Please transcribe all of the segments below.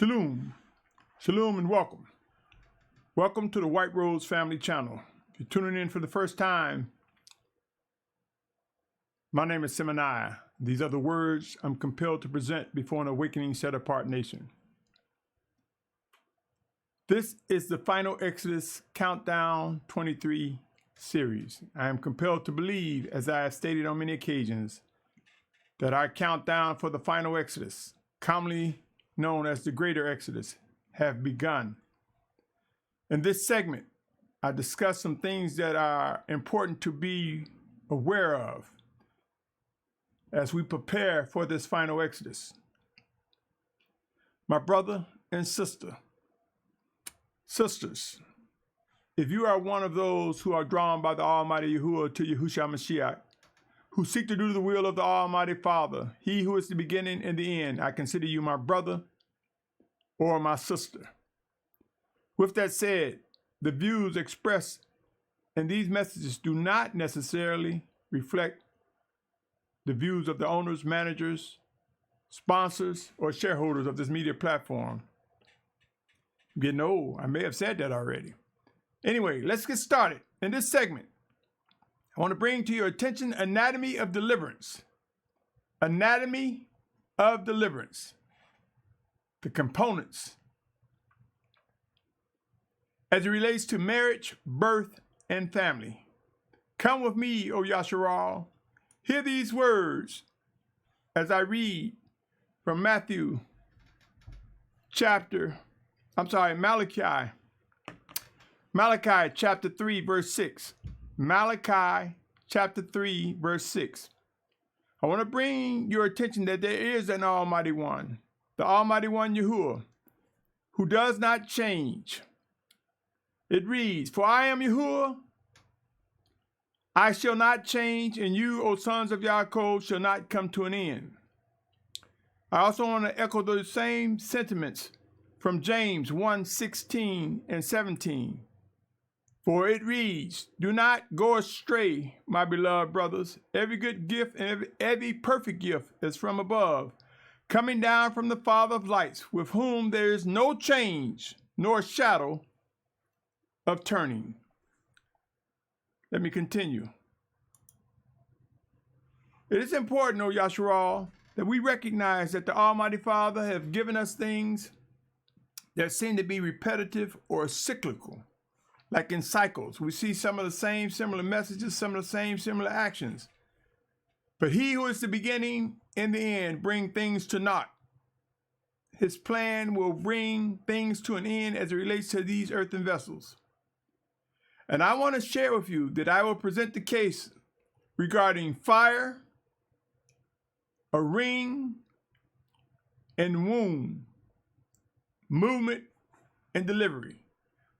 Shalum, Shalom and welcome. Welcome to the White Rose Family Channel. If you're tuning in for the first time, my name is Symmanayah. These are the words I'm compelled to present before an awakening set-apart nation. This is the final Exodus Countdown 23 series. I am compelled to believe, as I have stated on many occasions, that our countdown for the final Exodus, commonly known as the Greater Exodus, have begun. In this segment, I discuss some things that are important to be aware of as we prepare for this final Exodus. My brother and sisters, if you are one of those who are drawn by the Almighty Yahuah to Yahushua Mashiach, who seek to do the will of the Almighty Father, he who is the beginning and the end, I consider you my brother or my sister. With that said, the views expressed in these messages do not necessarily reflect the views of the owners, managers, sponsors, or shareholders of this media platform. I'm getting old. I may have said that already. Anyway, let's get started. In this segment, I want to bring to your attention Anatomy of Deliverance. Anatomy of Deliverance. The components as it relates to marriage, birth, and family. Come with me, O Yashar'al. Hear these words as I read from Malachi chapter 3, verse 6. Malachi chapter 3, verse 6. I want to bring your attention that there is an Almighty One, the Almighty One Yahuah, who does not change. It reads, "For I am Yahuah, I shall not change, and you, O sons of Yaakov, shall not come to an end." I also want to echo those same sentiments from James 1:16 and 17. For it reads, "Do not go astray, my beloved brothers. Every good gift and every perfect gift is from above, coming down from the Father of lights, with whom there is no change nor shadow of turning." Let me continue. It is important, O Yashar'al, that we recognize that the Almighty Father has given us things that seem to be repetitive or cyclical. Like in cycles, we see some of the same similar messages, some of the same similar actions. But he who is the beginning and the end bring things to naught. His plan will bring things to an end as it relates to these earthen vessels. And I want to share with you that I will present the case regarding fire, a ring, and womb, movement, and delivery.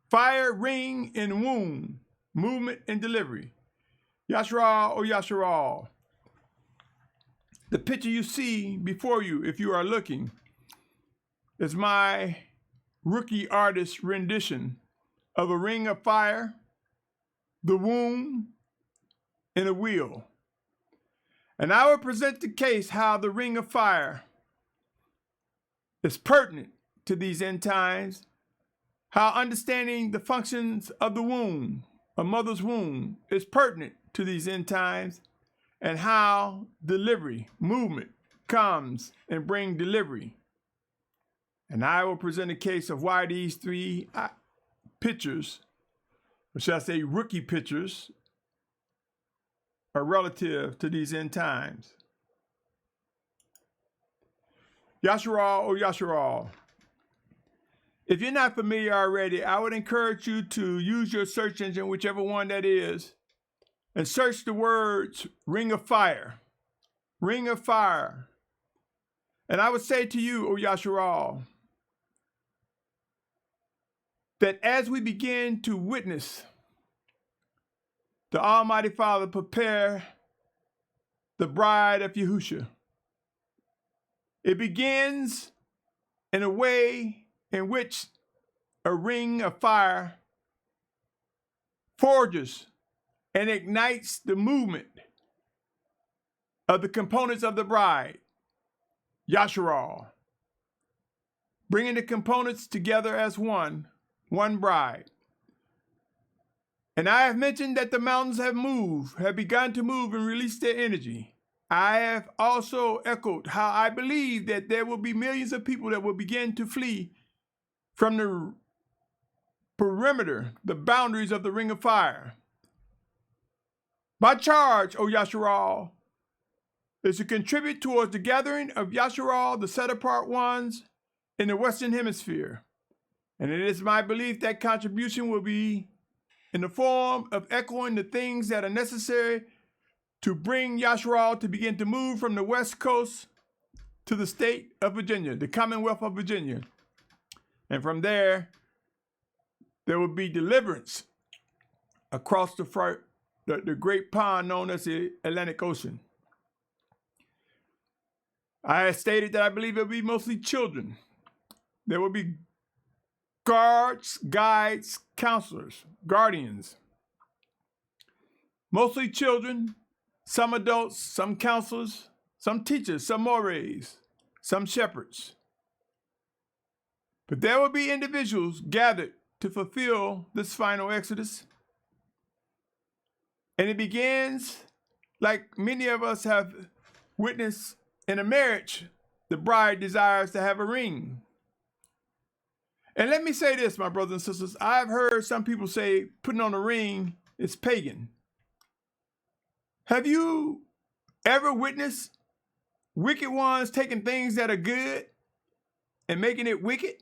Fire, ring, and womb, movement, and delivery. Yashar'al, O Yashar'al. The picture you see before you, if you are looking, is my rookie artist rendition of a ring of fire, the womb, and a wheel. And I will present the case how the ring of fire is pertinent to these end times, how understanding the functions of the womb, a mother's womb, is pertinent to these end times, and how delivery, movement, comes and brings delivery. And I will present a case of why these three pictures, or shall I say rookie pictures, are relative to these end times. Yashar'al, O Yashar'al. If you're not familiar already, I would encourage you to use your search engine, whichever one that is, and search the words ring of fire, ring of fire. And I would say to you, O Yashar'al, that as we begin to witness the Almighty Father prepare the Bride of Yahusha, it begins in a way in which a ring of fire forges and ignites the movement of the components of the bride, Yashar'al. bringing the components together as one bride. And I have mentioned that the mountains have begun to move and release their energy. I have also echoed how I believe that there will be millions of people that will begin to flee from the perimeter, the boundaries of the ring of fire. My charge, O Yashar'al, is to contribute towards the gathering of Yashar'al, the set-apart ones, in the Western Hemisphere. And it is my belief that contribution will be in the form of echoing the things that are necessary to bring Yashar'al to begin to move from the West Coast to the state of Virginia, the Commonwealth of Virginia. And from there will be deliverance across the great pond known as the Atlantic Ocean. I have stated that I believe it will be mostly children. There will be guards, guides, counselors, guardians. Mostly children, some adults, some counselors, some teachers, some mores, some shepherds. But there will be individuals gathered to fulfill this final exodus. And it begins like many of us have witnessed in a marriage. The bride desires to have a ring. And let me say this, my brothers and sisters. I've heard some people say putting on a ring is pagan. Have you ever witnessed wicked ones taking things that are good and making it wicked?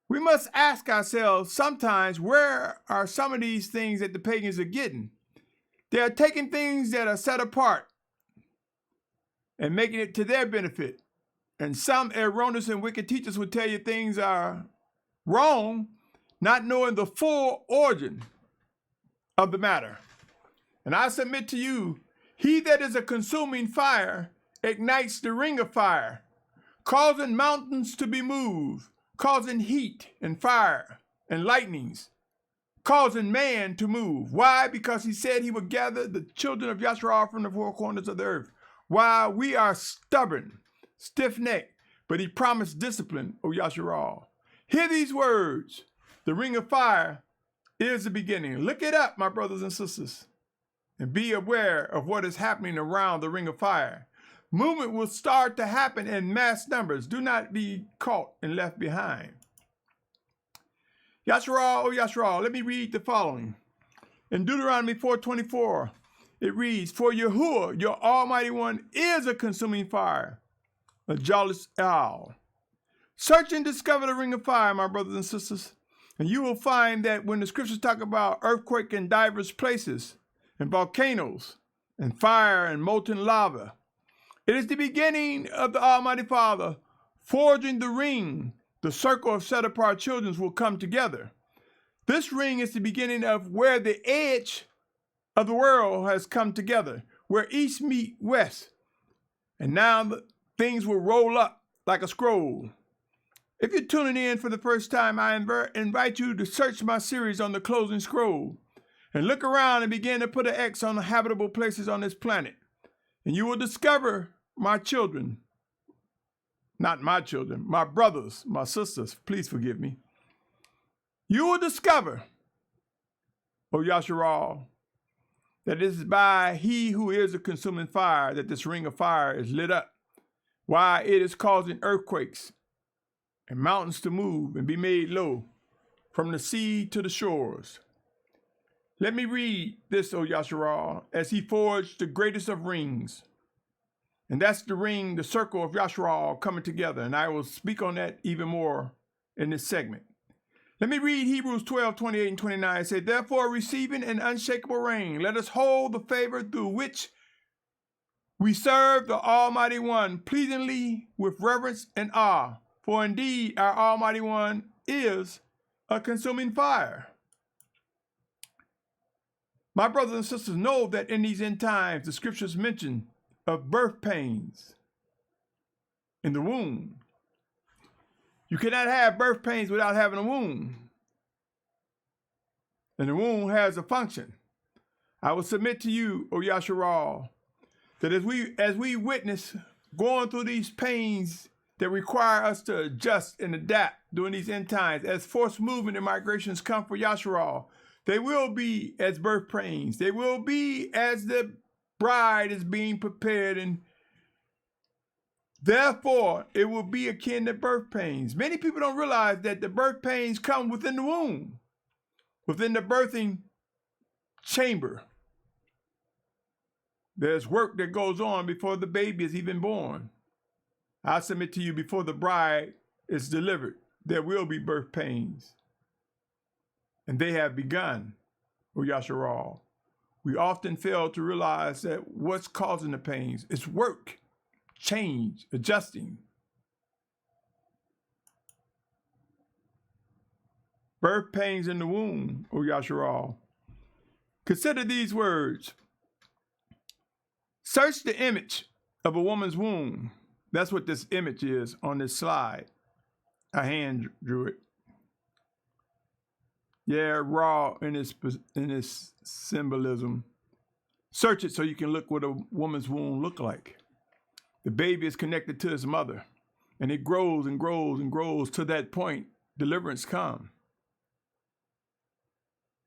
We must ask ourselves sometimes, where are some of these things that the pagans are getting? They are taking things that are set apart and making it to their benefit. And some erroneous and wicked teachers will tell you things are wrong, not knowing the full origin of the matter. And I submit to you, he that is a consuming fire ignites the ring of fire, causing mountains to be moved, causing heat and fire and lightnings, causing man to move. Why? Because he said he would gather the children of Yashar'al from the four corners of the earth. While we are stubborn, stiff-necked, but he promised discipline, O Yashar'al. Hear these words. The ring of fire is the beginning. Look it up, my brothers and sisters, and be aware of what is happening around the ring of fire. Movement will start to happen in mass numbers. Do not be caught and left behind. Yashar'al, O Yashar'al, let me read the following. In Deuteronomy 4:24, it reads, For Yahuah, your Almighty One, is a consuming fire, a jealous owl. Search and discover the ring of fire, my brothers and sisters, and you will find that when the scriptures talk about earthquake in diverse places, and volcanoes, and fire and molten lava, it is the beginning of the Almighty Father forging the ring. The circle of set-apart children will come together. This ring is the beginning of where the edge of the world has come together, where east meet west. And now things will roll up like a scroll. If you're tuning in for the first time, I invite you to search my series on the closing scroll and look around and begin to put an X on the habitable places on this planet. And you will discover my children, not my children, my brothers, my sisters, please forgive me. You will discover, O Yashar'al, that it is by he who is a consuming fire that this ring of fire is lit up, why it is causing earthquakes and mountains to move and be made low from the sea to the shores. Let me read this, O Yashar'al, as he forged the greatest of rings. And that's the ring, the circle of Yashar'al coming together. And I will speak on that even more in this segment. Let me read Hebrews 12:28 and 29. It says, Therefore, receiving an unshakable rain, let us hold the favor through which we serve the Almighty One pleasingly with reverence and awe. For indeed, our Almighty One is a consuming fire. My brothers and sisters, know that in these end times, the scriptures mention of birth pains in the womb. You cannot have birth pains without having a womb. And the womb has a function. I will submit to you, O Yashar'al, that as we witness going through these pains that require us to adjust and adapt during these end times. As forced movement and migrations come for Yashar'al, they will be as birth pains. They will be as the bride is being prepared, and therefore it will be akin to birth pains. Many people don't realize that the birth pains come within the womb, within the birthing chamber. There's work that goes on before the baby is even born. I submit to you, before the bride is delivered, there will be birth pains. And they have begun, O Yashar'al. We often fail to realize that what's causing the pains is work, change, adjusting. Birth pains in the womb, O Yashar'al. Consider these words. Search the image of a woman's womb. That's what this image is on this slide. I hand drew it. Yeah, raw in its symbolism. Search it so you can look what a woman's womb look like. The baby is connected to its mother, and it grows and grows and grows to that point deliverance comes.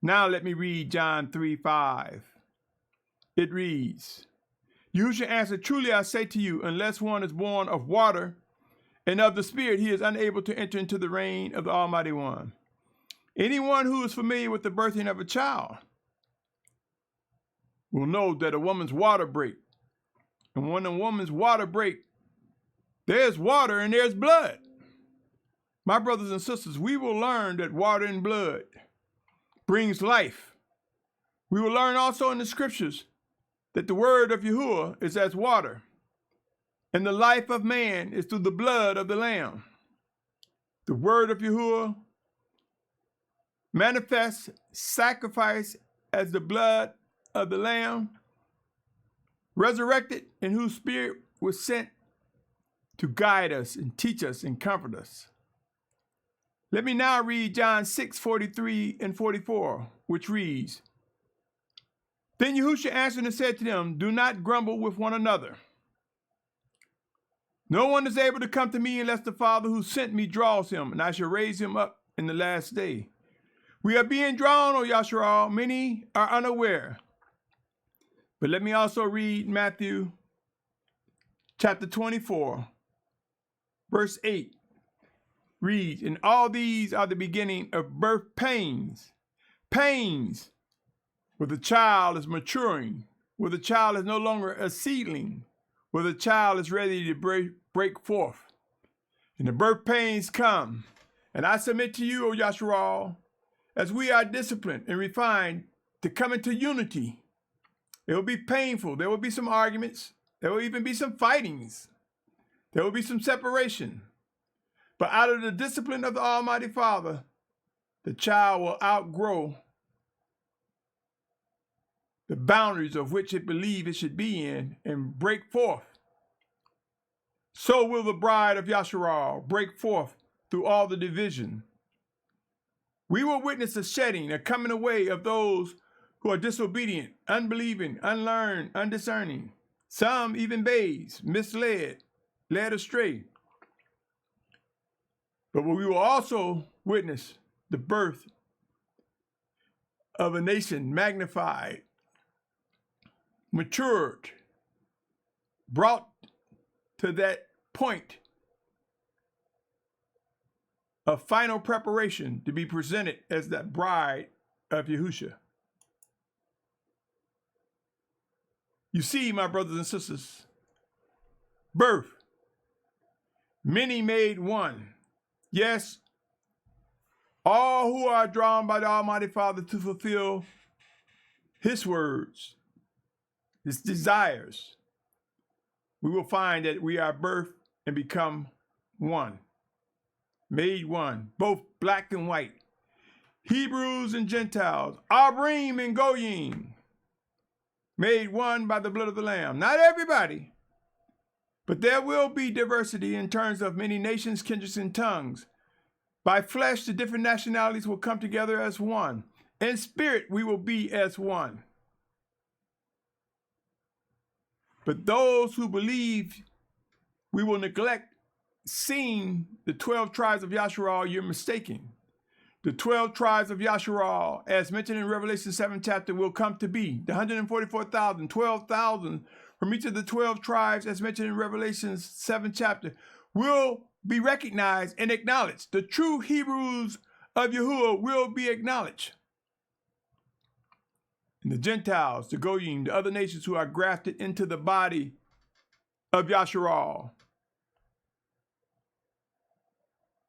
Now let me read John 3:5. It reads, Yahushua answered, truly I say to you, unless one is born of water and of the Spirit, he is unable to enter into the reign of the Almighty One. Anyone who is familiar with the birthing of a child will know that a woman's water break. And when a woman's water break, there's water and there's blood. My brothers and sisters, we will learn that water and blood brings life. We will learn also in the scriptures that the word of Yahuah is as water, and the life of man is through the blood of the Lamb. The word of Yahuah manifests sacrifice as the blood of the Lamb, resurrected, and whose spirit was sent to guide us and teach us and comfort us. Let me now read John 6:43 and 44, which reads, Then Yahushua answered and said to them, Do not grumble with one another. No one is able to come to me unless the Father who sent me draws him, and I shall raise him up in the last day. We are being drawn, O Yashar'al. Many are unaware. But let me also read Matthew chapter 24, verse 8. Reads, And all these are the beginning of birth pains. Pains where the child is maturing, where the child is no longer a seedling, where the child is ready to break forth. And the birth pains come. And I submit to you, O Yashar'al, as we are disciplined and refined to come into unity. It will be painful. There will be some arguments. There will even be some fightings. There will be some separation. But out of the discipline of the Almighty Father, the child will outgrow the boundaries of which it believes it should be in and break forth. So will the bride of Yashar'al break forth through all the division. We will witness a shedding, a coming away of those who are disobedient, unbelieving, unlearned, undiscerning. Some even babes, misled, led astray. But we will also witness the birth of a nation magnified, matured, brought to that point of final preparation to be presented as that bride of Yahusha. You see, my brothers and sisters, birth, many made one. Yes, all who are drawn by the Almighty Father to fulfill His words, His desires, we will find that we are birthed and become one, made one, both black and white, Hebrews and Gentiles, Abrim and Goyim, made one by the blood of the Lamb. Not everybody, but there will be diversity in terms of many nations, kindreds, and tongues. By flesh, the different nationalities will come together as one. In spirit, we will be as one. But those who believe we will neglect seen the 12 tribes of Yashar'al, you're mistaken. The 12 tribes of Yashar'al, as mentioned in Revelation 7 chapter, will come to be. The 144,000, 12,000 from each of the 12 tribes, as mentioned in Revelation 7 chapter, will be recognized and acknowledged. The true Hebrews of Yahuah will be acknowledged. And the Gentiles, the Goyim, the other nations who are grafted into the body of Yashar'al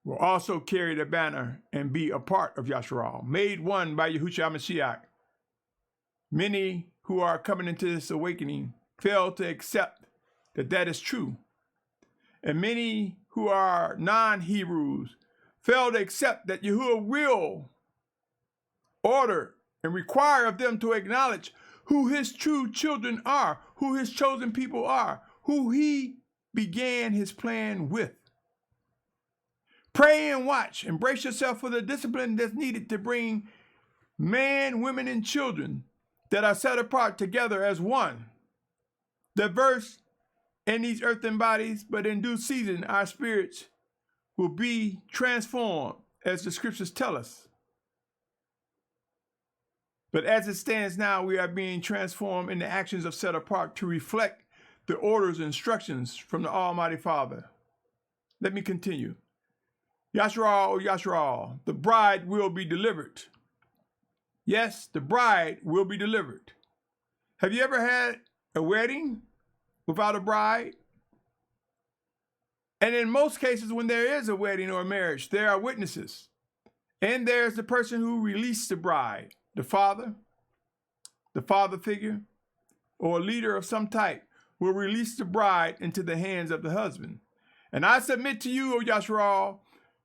will also carry the banner and be a part of Yashar'al, made one by Yahushua HaMashiach. Many who are coming into this awakening fail to accept that that is true. And many who are non-Hebrews fail to accept that Yahuah will order and require of them to acknowledge who his true children are, who his chosen people are, who he began his plan with. Pray and watch. Embrace yourself for the discipline that's needed to bring men, women, and children that are set apart together as one. Diverse in these earthen bodies, but in due season our spirits will be transformed, as the scriptures tell us. But as it stands now, we are being transformed in the actions of set apart to reflect the orders and instructions from the Almighty Father. Let me continue. Yashar'al, O Yashar'al, the bride will be delivered. Yes, the bride will be delivered. Have you ever had a wedding without a bride? And in most cases, when there is a wedding or a marriage, there are witnesses. And there's the person who released the bride, the father figure, or a leader of some type will release the bride into the hands of the husband. And I submit to you, O Yashar'al,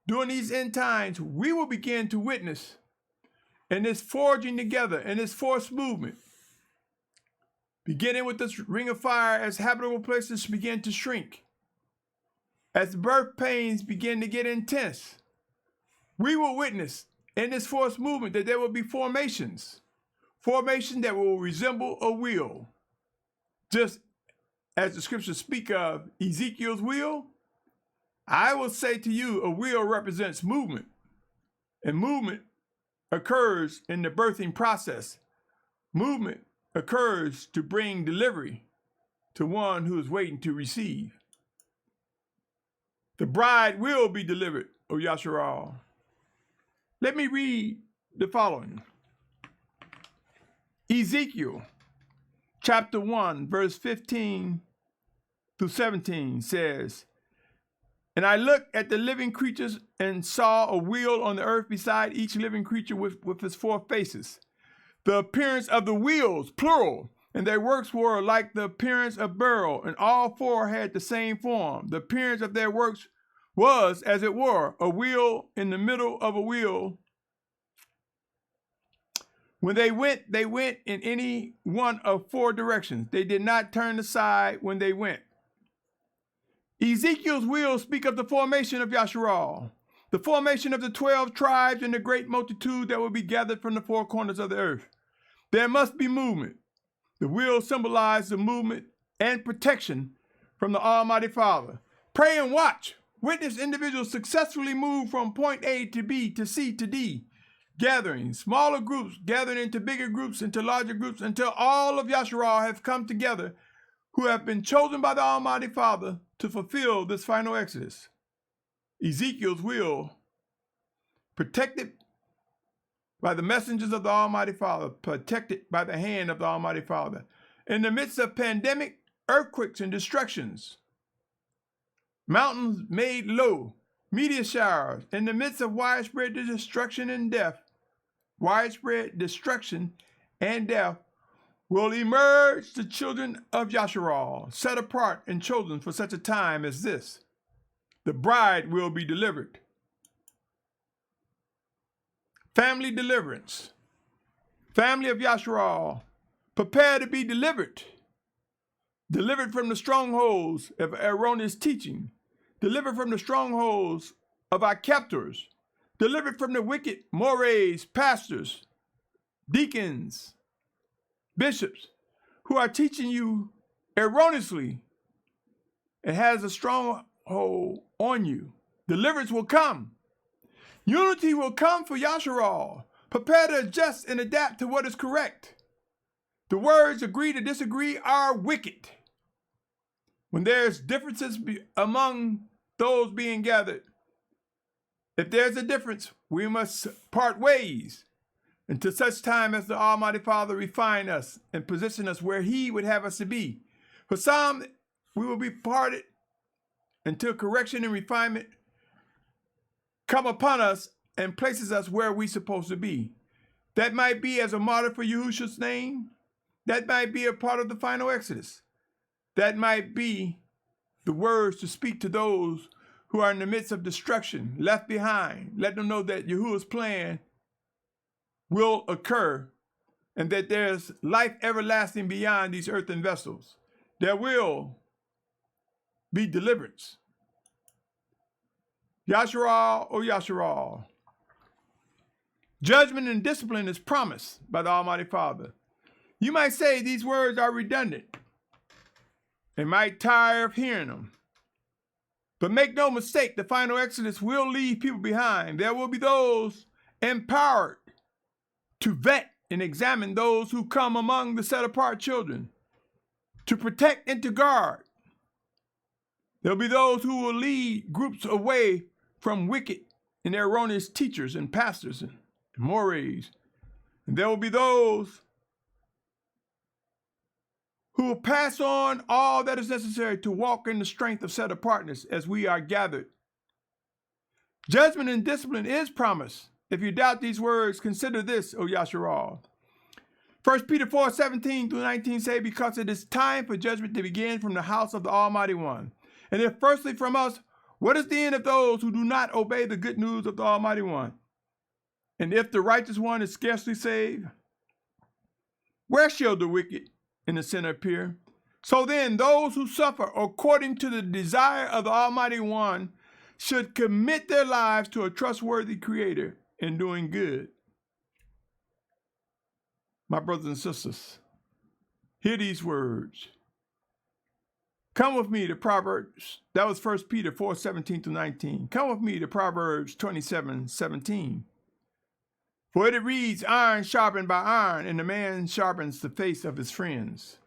during these end times, we will begin to witness in this forging together, in this forced movement, beginning with this ring of fire as habitable places begin to shrink, as birth pains begin to get intense. We will witness in this forced movement that there will be formations that will resemble a wheel. Just as the scriptures speak of Ezekiel's wheel, I will say to you, a wheel represents movement, and movement occurs in the birthing process. Movement occurs to bring delivery to one who is waiting to receive. The bride will be delivered, O Yashar'al. Let me read the following. Ezekiel chapter 1, verse 15 through 17 says, "And I looked at the living creatures and saw a wheel on the earth beside each living creature with its four faces. The appearance of the wheels, plural, and their works were like the appearance of beryl, and all four had the same form. The appearance of their works was, as it were, a wheel in the middle of a wheel. When they went in any one of four directions. They did not turn aside when they went." Ezekiel's wheels speak of the formation of Yashar'al, the formation of the 12 tribes and the great multitude that will be gathered from the four corners of the earth. There must be movement. The wheel symbolizes the movement and protection from the Almighty Father. Pray and watch. Witness individuals successfully move from point A to B to C to D, gathering smaller groups, gathering into bigger groups, into larger groups, until all of Yashar'al have come together, who have been chosen by the Almighty Father to fulfill this final exodus. Ezekiel's wheel, protected by the messengers of the Almighty Father, protected by the hand of the Almighty Father. In the midst of pandemic, earthquakes, and destructions, mountains made low, meteor showers, in the midst of widespread destruction and death, will emerge the children of Yashar'al, set apart and chosen for such a time as this. The bride will be delivered. Family deliverance. Family of Yashar'al, prepare to be delivered. Delivered from the strongholds of erroneous teaching. Delivered from the strongholds of our captors. Delivered from the wicked mores, pastors, deacons, bishops, who are teaching you erroneously and has a strong hold on you. Deliverance will come. Unity will come for Yashar'al. Prepare to adjust and adapt to what is correct. The words agree to disagree are wicked. When there's differences among those being gathered, if there's a difference, we must part ways until such time as the Almighty Father refine us and position us where He would have us to be. For some, we will be parted until correction and refinement come upon us and places us where we're supposed to be. That might be as a martyr for Yahusha's name. That might be a part of the final exodus. That might be the words to speak to those who are in the midst of destruction, left behind. Let them know that Yahuwah's plan will occur and that there's life everlasting beyond these earthen vessels. There will be deliverance. Yashar'al, O Yashar'al. Judgment and discipline is promised by the Almighty Father. You might say these words are redundant and might tire of hearing them. But make no mistake, the final exodus will leave people behind. There will be those empowered to vet and examine those who come among the set-apart children, to protect and to guard. There'll be those who will lead groups away from wicked and erroneous teachers and pastors and mores. And there will be those who will pass on all that is necessary to walk in the strength of set-apartness as we are gathered. Judgment and discipline is promised. If you doubt these words, consider this, O Yashar'al. 1 Peter 4:17-19 say, because it is time for judgment to begin from the house of the Almighty One. And if firstly from us, what is the end of those who do not obey the good news of the Almighty One? And if the righteous one is scarcely saved, where shall the wicked and the sinner appear? So then, those who suffer according to the desire of the Almighty One should commit their lives to a trustworthy Creator in doing good. My brothers and sisters, hear these words. Come with me to Proverbs. That was 1 Peter 4:17-19. Come with me to Proverbs 27:17. For it reads, iron sharpened by iron, and a man sharpens the face of his friends.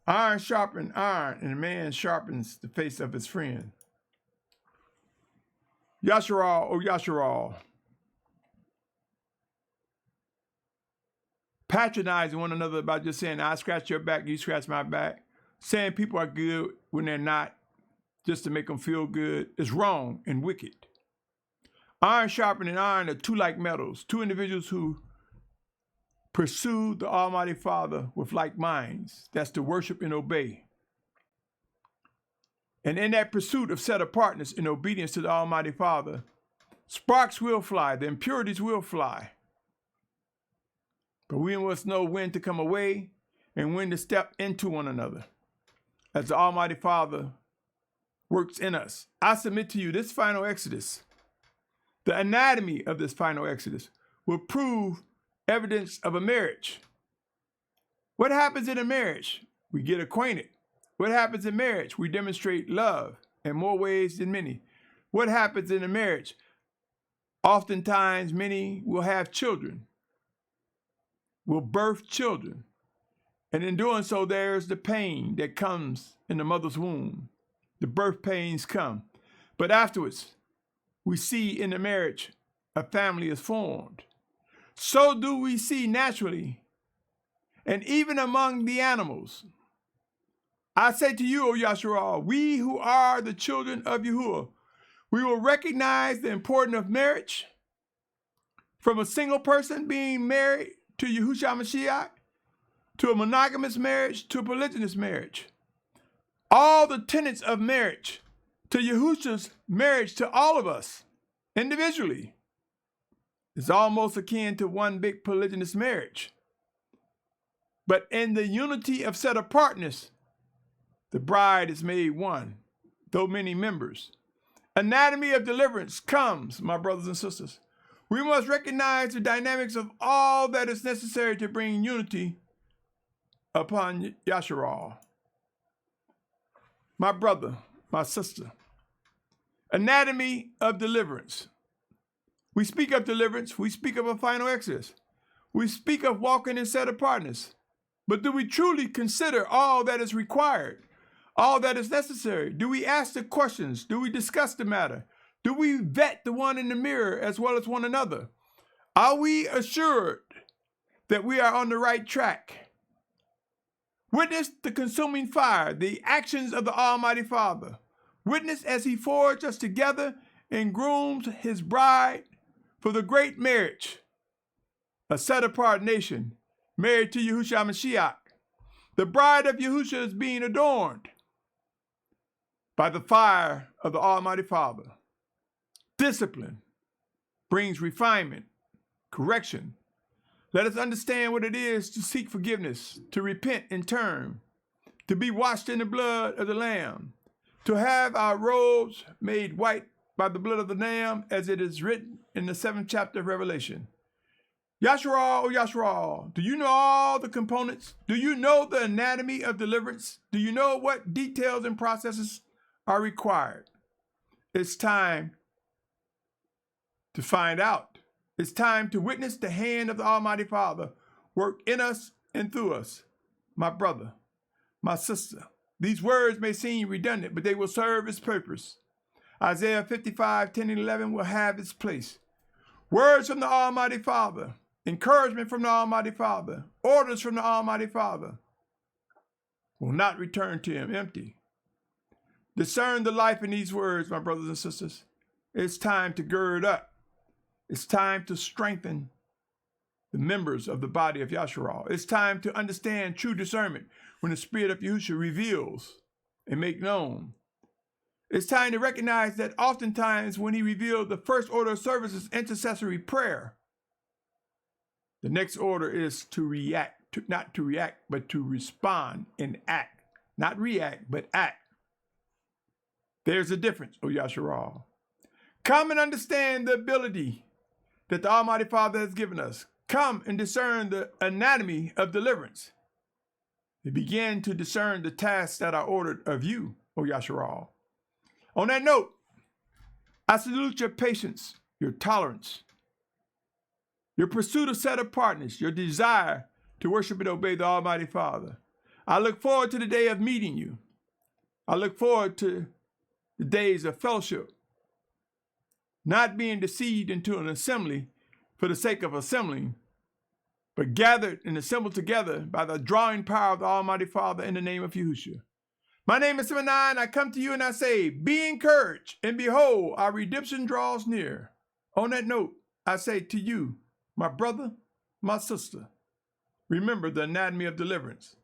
Iron sharpens iron, and a man sharpens the face of his friend. Yashar'al, O Yashar'al. Patronizing one another by just saying, I scratch your back, you scratch my back. Saying people are good when they're not, just to make them feel good, is wrong and wicked. Iron sharpening iron are two like metals, two individuals who pursue the Almighty Father with like minds. That's to worship and obey. And in that pursuit of set-apartness and obedience to the Almighty Father, sparks will fly, the impurities will fly. But we must know when to come away and when to step into one another as the Almighty Father works in us. I submit to you this final exodus, the anatomy of this final exodus, will prove evidence of a marriage. What happens in a marriage? We get acquainted. What happens in marriage? We demonstrate love in more ways than many. What happens in a marriage? Oftentimes, many will have children, will birth children. And in doing so, there's the pain that comes in the mother's womb. The birth pains come. But afterwards, we see in the marriage, a family is formed. So do we see naturally, and even among the animals. I say to you, O Yashar'al, we who are the children of Yahuah, we will recognize the importance of marriage from a single person being married to Yahushua Mashiach, to a monogamous marriage, to a polygynous marriage. All the tenets of marriage, to Yahusha's marriage to all of us individually, is almost akin to one big polygynous marriage. But in the unity of set-apartness, the bride is made one, though many members. Anatomy of deliverance comes, my brothers and sisters. We must recognize the dynamics of all that is necessary to bring unity upon Yashar'al. my brother, my sister. Anatomy of deliverance. We speak of deliverance. We speak of a final exodus. We speak of walking in set apartness. But do we truly consider all that is required, all that is necessary? Do we ask the questions? Do we discuss the matter? Do we vet the one in the mirror as well as one another? Are we assured that we are on the right track? Witness the consuming fire, the actions of the Almighty Father. Witness as he forged us together and grooms his bride for the great marriage, a set-apart nation married to Yahushua Mashiach. The bride of Yahusha is being adorned by the fire of the Almighty Father. Discipline brings refinement, correction. Let us understand what it is to seek forgiveness, to repent and turn, to be washed in the blood of the Lamb, to have our robes made white by the blood of the Lamb, as it is written in the 7th chapter of Revelation. Yashar'al, oh Yashar'al, do you know all the components? Do you know the anatomy of deliverance? Do you know what details and processes are required? It's time to find out. It's time to witness the hand of the Almighty Father work in us and through us. My brother, my sister, these words may seem redundant, but they will serve its purpose. Isaiah 55, 10 and 11 will have its place. Words from the Almighty Father, encouragement from the Almighty Father, orders from the Almighty Father will not return to him empty. Discern the life in these words, my brothers and sisters. It's time to gird up. It's time to strengthen the members of the body of Yashar'al. It's time to understand true discernment when the Spirit of Yahushua reveals and make known. It's time to recognize that oftentimes when he revealed the first order of service is intercessory prayer. The next order is to react, not to react, but to respond and act. Not react, but act. There's a difference, O Yashar'al. Come and understand the ability that the Almighty Father has given us. Come and discern the anatomy of deliverance. And begin to discern the tasks that are ordered of you, O Yashar'al. On that note, I salute your patience, your tolerance, your pursuit of set apartness, your desire to worship and obey the Almighty Father. I look forward to the day of meeting you. I look forward to the days of fellowship, not being deceived into an assembly for the sake of assembling, but gathered and assembled together by the drawing power of the Almighty Father in the name of Yahushua. My name is Symmanayah, and I come to you and I say, be encouraged, and behold, our redemption draws near. On that note, I say to you, my brother, my sister, remember the anatomy of deliverance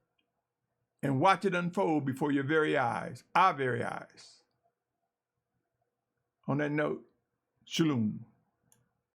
and watch it unfold before your very eyes, our very eyes. On that note, Shalum.